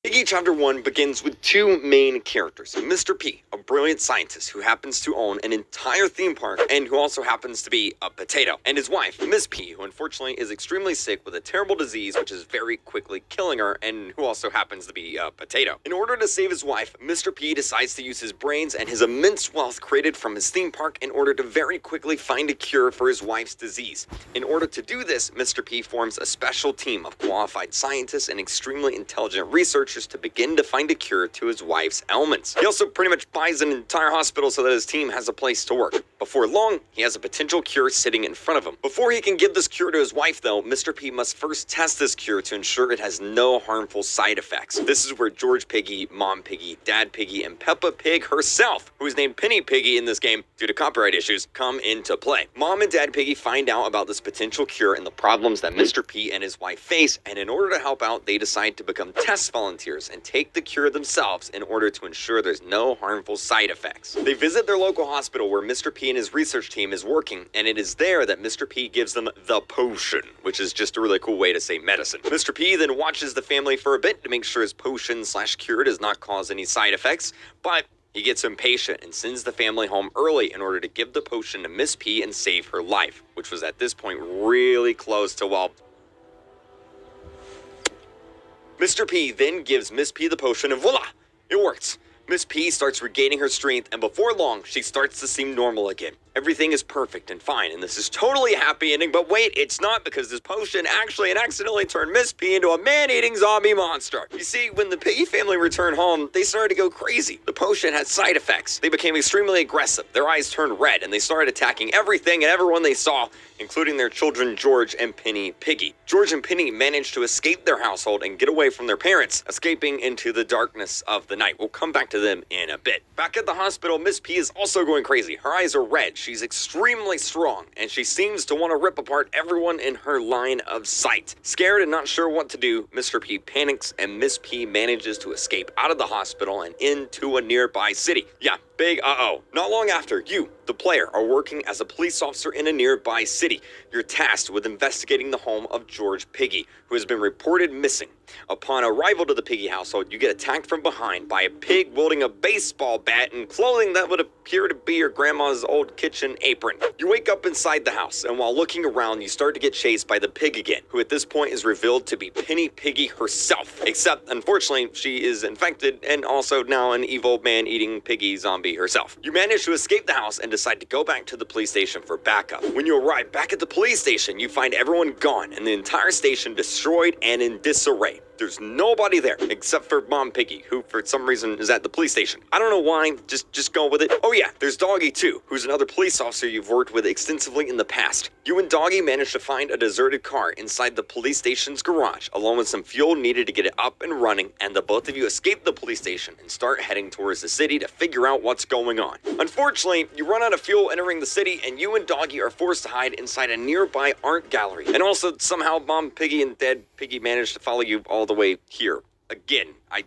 Piggy Chapter 1 begins with two main characters. Mr. P, a brilliant scientist who happens to own an entire theme park and who also happens to be a potato, and his wife, Miss P, who unfortunately is extremely sick with a terrible disease which is very quickly killing her and who also happens to be a potato. In order to save his wife, Mr. P decides to use his brains and his immense wealth created from his theme park in order to very quickly find a cure for his wife's disease. In order to do this, Mr. P forms a special team of qualified scientists and extremely intelligent researchers to begin to find a cure to his wife's ailments. He also pretty much buys an entire hospital so that his team has a place to work. Before long, he has a potential cure sitting in front of him. Before he can give this cure to his wife, though, Mr. P must first test this cure to ensure it has no harmful side effects. This is where George Piggy, Mom Piggy, Dad Piggy, and Peppa Pig herself, who is named Penny Piggy in this game due to copyright issues, come into play. Mom and Dad Piggy find out about this potential cure and the problems that Mr. P and his wife face, and in order to help out, they decide to become test volunteers and take the cure themselves in order to ensure there's no harmful side effects. They visit their local hospital where Mr. P and his research team is working, and it is there that Mr. P gives them the potion, which is just a really cool way to say medicine. Mr. P then watches the family for a bit to make sure his potion/cure does not cause any side effects, but he gets impatient and sends the family home early in order to give the potion to Miss P and save her life, which was at this point really close to, well, Mr. P then gives Miss P the potion and voila, it works. Miss P starts regaining her strength, and before long, she starts to seem normal again. Everything is perfect and fine, and this is totally a happy ending, but wait, it's not, because this potion actually accidentally turned Miss P into a man-eating zombie monster. You see, when the Piggy family returned home, they started to go crazy. The potion had side effects. They became extremely aggressive. Their eyes turned red, and they started attacking everything and everyone they saw, including their children George and Penny Piggy. George and Penny managed to escape their household and get away from their parents, escaping into the darkness of the night. We'll come back to them in a bit. Back at the hospital, Miss P is also going crazy. Her eyes are red. She's extremely strong, and she seems to want to rip apart everyone in her line of sight. Scared and not sure what to do, Mr. P panics, and Miss P manages to escape out of the hospital and into a nearby city. Yeah, big uh-oh. Not long after, you, the player, are working as a police officer in a nearby city. You're tasked with investigating the home of George Piggy, who has been reported missing. Upon arrival to the Piggy household, you get attacked from behind by a pig wielding a baseball bat and clothing that would appear to be your grandma's old kitchen apron. You wake up inside the house, and while looking around, you start to get chased by the pig again, who at this point is revealed to be Penny Piggy herself. Except, unfortunately, she is infected and also now an evil man-eating piggy zombie herself. You manage to escape the house and decide to go back to the police station for backup. When you arrive back at the police station, you find everyone gone and the entire station destroyed and in disarray. There's nobody there except for Mom Piggy, who for some reason is at the police station. I don't know why, just go with it. Oh yeah, there's Doggy too, who's another police officer you've worked with extensively in the past. You and Doggy managed to find a deserted car inside the police station's garage, along with some fuel needed to get it up and running, and the both of you escape the police station and start heading towards the city to figure out what's going on. Unfortunately, you run out of fuel entering the city, and you and Doggy are forced to hide inside a nearby art gallery. And also, somehow, Mom Piggy and Dad Piggy managed to follow you all the way here. Again, I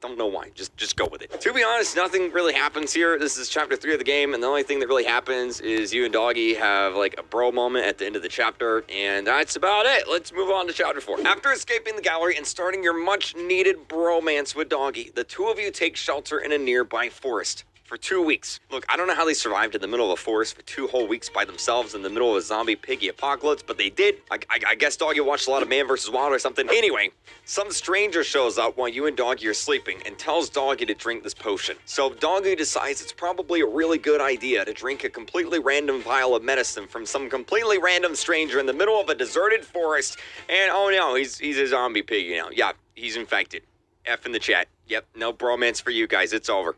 don't know why. Just go with it. To be honest, nothing really happens here. This is chapter 3 of the game, and the only thing that really happens is you and Doggy have like a bro moment at the end of the chapter, and that's about it. Let's move on to chapter 4. After escaping the gallery and starting your much-needed bromance with Doggy, the two of you take shelter in a nearby forest for 2 weeks. Look, I don't know how they survived in the middle of a forest for 2 whole weeks by themselves in the middle of a zombie piggy apocalypse, but they did. I guess Doggy watched a lot of Man vs. Wild or something. Anyway, some stranger shows up while you and Doggy are sleeping and tells Doggy to drink this potion. So Doggy decides it's probably a really good idea to drink a completely random vial of medicine from some completely random stranger in the middle of a deserted forest, and oh no, he's a zombie piggy now. Yeah, he's infected. F in the chat. Yep, no bromance for you guys, it's over.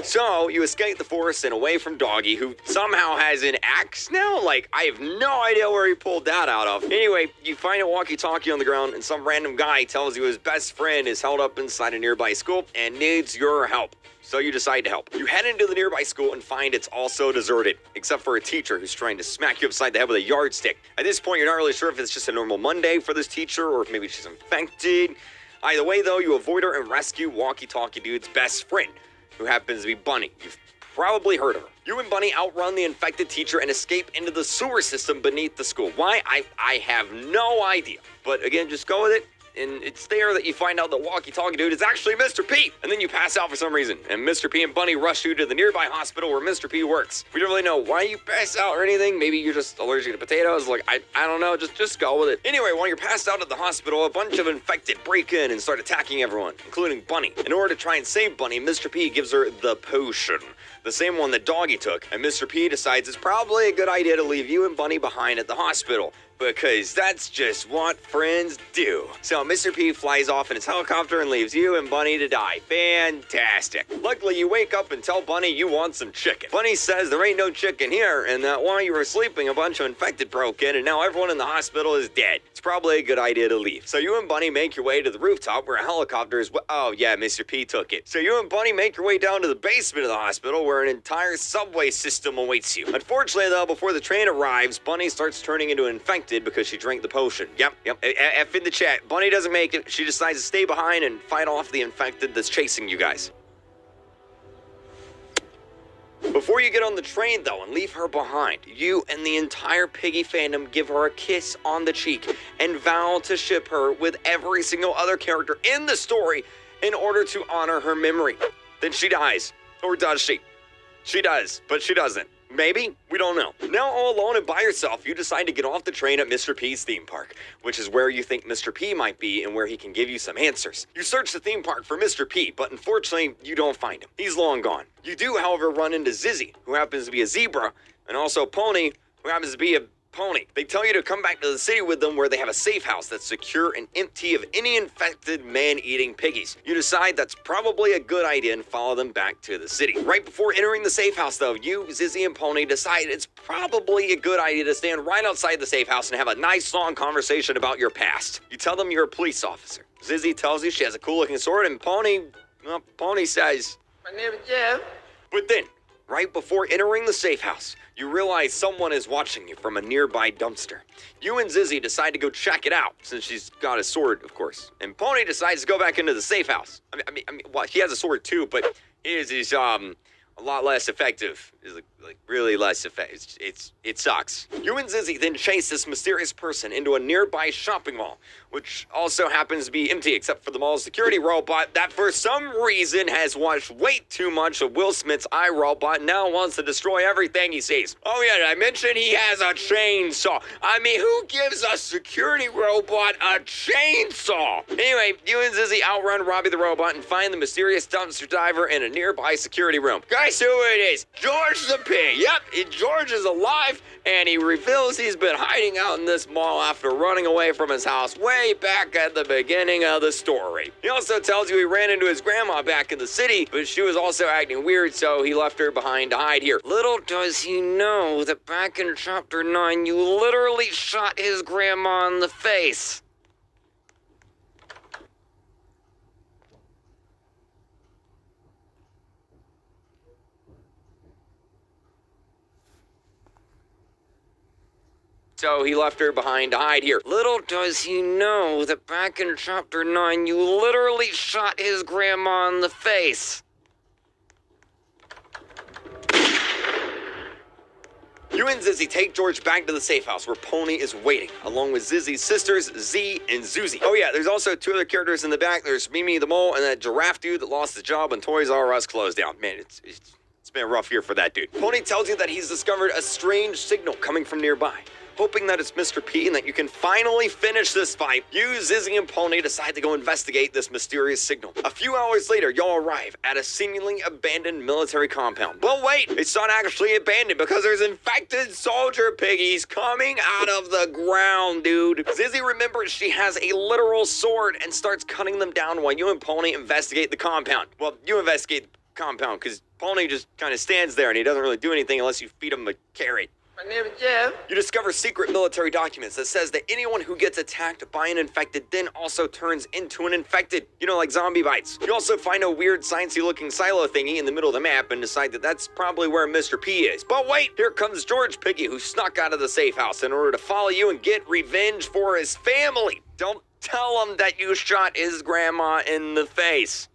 So, you escape the forest and away from Doggy, who somehow has an axe now? Like, I have no idea where he pulled that out of. Anyway, you find a walkie-talkie on the ground, and some random guy tells you his best friend is held up inside a nearby school and needs your help. So you decide to help. You head into the nearby school and find it's also deserted, except for a teacher who's trying to smack you upside the head with a yardstick. At this point, you're not really sure if it's just a normal Monday for this teacher, or if maybe she's infected. Either way, though, you avoid her and rescue Walkie-Talkie Dude's best friend, who happens to be Bunny. You've probably heard of her. You and Bunny outrun the infected teacher and escape into the sewer system beneath the school. Why? I have no idea. But again, just go with it. and it's there that you find out the walkie-talkie dude is actually Mr. P. And then you pass out for some reason, and Mr. P and Bunny rush you to the nearby hospital where Mr. P works. We don't really know why you pass out or anything. Maybe you're just allergic to potatoes. Like, I don't know. Just go with it. Anyway, while you're passed out at the hospital, a bunch of infected break in and start attacking everyone, including Bunny. In order to try and save Bunny, Mr. P gives her the potion, the same one that Doggy took, and Mr. P decides it's probably a good idea to leave you and Bunny behind at the hospital, because that's just what friends do. So Mr. P flies off in his helicopter and leaves you and Bunny to die. Fantastic. Luckily, you wake up and tell Bunny you want some chicken. Bunny says there ain't no chicken here, and that while you were sleeping, a bunch of infected broke in, and now everyone in the hospital is dead. It's probably a good idea to leave. So you and Bunny make your way to the rooftop where a helicopter is... Oh, yeah, Mr. P took it. So you and Bunny make your way down to the basement of the hospital where an entire subway system awaits you. Unfortunately, though, before the train arrives, Bunny starts turning into an infected because she drank the potion. Yep. F in the chat. Bunny doesn't make it. She decides to stay behind and fight off the infected that's chasing you guys. Before you get on the train, though, and leave her behind, you and the entire Piggy fandom give her a kiss on the cheek and vow to ship her with every single other character in the story in order to honor her memory. Then she dies. Or does she? She does, but she doesn't. Maybe? We don't know. Now all alone and by yourself, you decide to get off the train at Mr. P's theme park, which is where you think Mr. P might be and where he can give you some answers. You search the theme park for Mr. P, but unfortunately, you don't find him. He's long gone. You do, however, run into Zizzy, who happens to be a zebra, and also Pony, who happens to be a pony. They tell you to come back to the city with them where they have a safe house that's secure and empty of any infected man-eating piggies. You decide that's probably a good idea and follow them back to the city. Right before entering the safe house, though, you, Zizzy, and Pony decide it's probably a good idea to stand right outside the safe house and have a nice long conversation about your past. You tell them you're a police officer. Zizzy tells you she has a cool-looking sword, and Pony says, "My name is Jeff." But then, right before entering the safe house, you realize someone is watching you from a nearby dumpster. You and Zizzy decide to go check it out, since she's got a sword, of course. And Pony decides to go back into the safe house. Well, he has a sword too, but his is, a lot less effective. Is like really less effective. It sucks. You and Zizzy then chase this mysterious person into a nearby shopping mall, which also happens to be empty except for the mall's security robot that for some reason has watched way too much of Will Smith's iRobot and now wants to destroy everything he sees. Oh yeah, did I mention he has a chainsaw? I mean, who gives a security robot a chainsaw? Anyway, you and Zizzy outrun Robbie the robot and find the mysterious dumpster diver in a nearby security room. Guess who it is? George the Pig. Yep, George is alive, and he reveals he's been hiding out in this mall after running away from his house way back at the beginning of the story. He also tells you he ran into his grandma back in the city, but she was also acting weird, so he left her behind to hide here. Little does he know that back in Chapter 9, you literally shot his grandma in the face. So he left her behind to hide here. Little does he know that back in Chapter 9, you literally shot his grandma in the face. You and Zizzy take George back to the safe house where Pony is waiting, along with Zizzy's sisters, Z and Zuzi. Oh yeah, there's also two other characters in the back. There's Mimi the Mole and that giraffe dude that lost his job when Toys R Us closed down. Man, it's been a rough year for that dude. Pony tells you that he's discovered a strange signal coming from nearby. Hoping that it's Mr. P and that you can finally finish this fight, you, Zizzy, and Pony decide to go investigate this mysterious signal. A few hours later, y'all arrive at a seemingly abandoned military compound. But wait, it's not actually abandoned because there's infected soldier piggies coming out of the ground, dude. Zizzy remembers she has a literal sword and starts cutting them down while you and Pony investigate the compound. Well, you investigate the compound because Pony just kind of stands there and he doesn't really do anything unless you feed him a carrot. My name is Jeff. You discover secret military documents that says that anyone who gets attacked by an infected then also turns into an infected. You know, like zombie bites. You also find a weird sciencey looking silo thingy in the middle of the map and decide that that's probably where Mr. P is. But wait, here comes George Piggy, who snuck out of the safe house in order to follow you and get revenge for his family. Don't tell him that you shot his grandma in the face.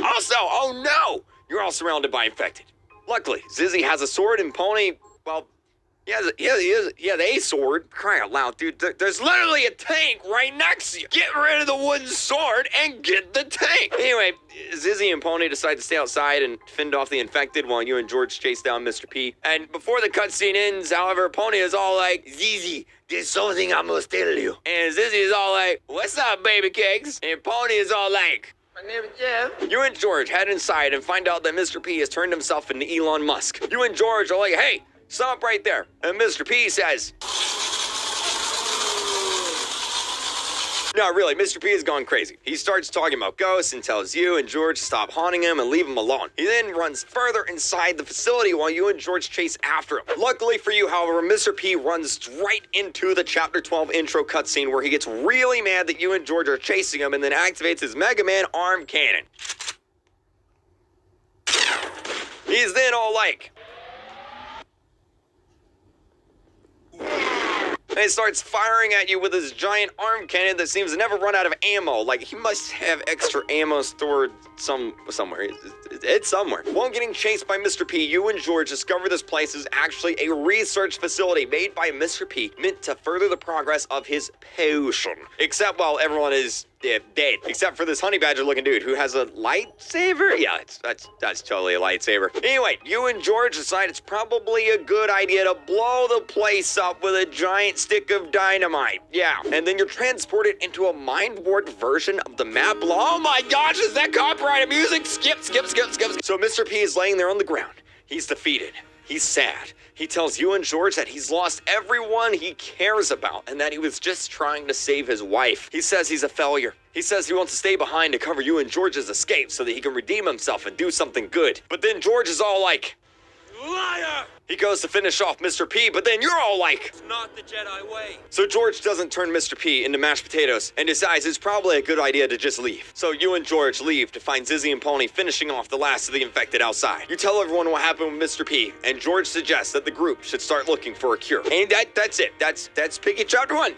Also, oh no, you're all surrounded by infected. Luckily, Zizzy has a sword and Pony, well, He has a sword. Cry out loud, dude. There's literally a tank right next to you. Get rid of the wooden sword and get the tank. Anyway, Zizzy and Pony decide to stay outside and fend off the infected while you and George chase down Mr. P. And before the cutscene ends, however, Pony is all like, Zizzy, there's something I must tell you. And Zizzy is all like, what's up, baby cakes? And Pony is all like, my name is Jeff. You and George head inside and find out that Mr. P has turned himself into Elon Musk. You and George are like, hey, stop right there. And Mr. P says, no, really, Mr. P has gone crazy. He starts talking about ghosts and tells you and George to stop haunting him and leave him alone. He then runs further inside the facility while you and George chase after him. Luckily for you, however, Mr. P runs right into the Chapter 12 intro cutscene where he gets really mad that you and George are chasing him and then activates his Mega Man arm cannon. He's then all like, and he starts firing at you with his giant arm cannon that seems to never run out of ammo. Like, he must have extra ammo stored somewhere. It's somewhere. While getting chased by Mr. P, you and George discover this place is actually a research facility made by Mr. P, meant to further the progress of his potion. Except while everyone is dead. Except for this honey badger looking dude who has a lightsaber. Yeah, that's totally a lightsaber. Anyway, you and George decide it's probably a good idea to blow the place up with a giant stick of dynamite. Yeah, and then you're transported into a mind-warped version of the map. Oh my gosh, is that copyrighted music? Skip. So Mr. P is laying there on the ground. He's defeated. He's sad. He tells you and George that he's lost everyone he cares about and that he was just trying to save his wife. He says he's a failure. He says he wants to stay behind to cover you and George's escape so that he can redeem himself and do something good. But then George is all like, liar! He goes to finish off Mr. P, but then you're all like, it's not the Jedi way. So George doesn't turn Mr. P into mashed potatoes and decides it's probably a good idea to just leave. So you and George leave to find Zizzy and Pony finishing off the last of the infected outside. You tell everyone what happened with Mr. P, and George suggests that the group should start looking for a cure. And that's it. That's Piggy Chapter 1.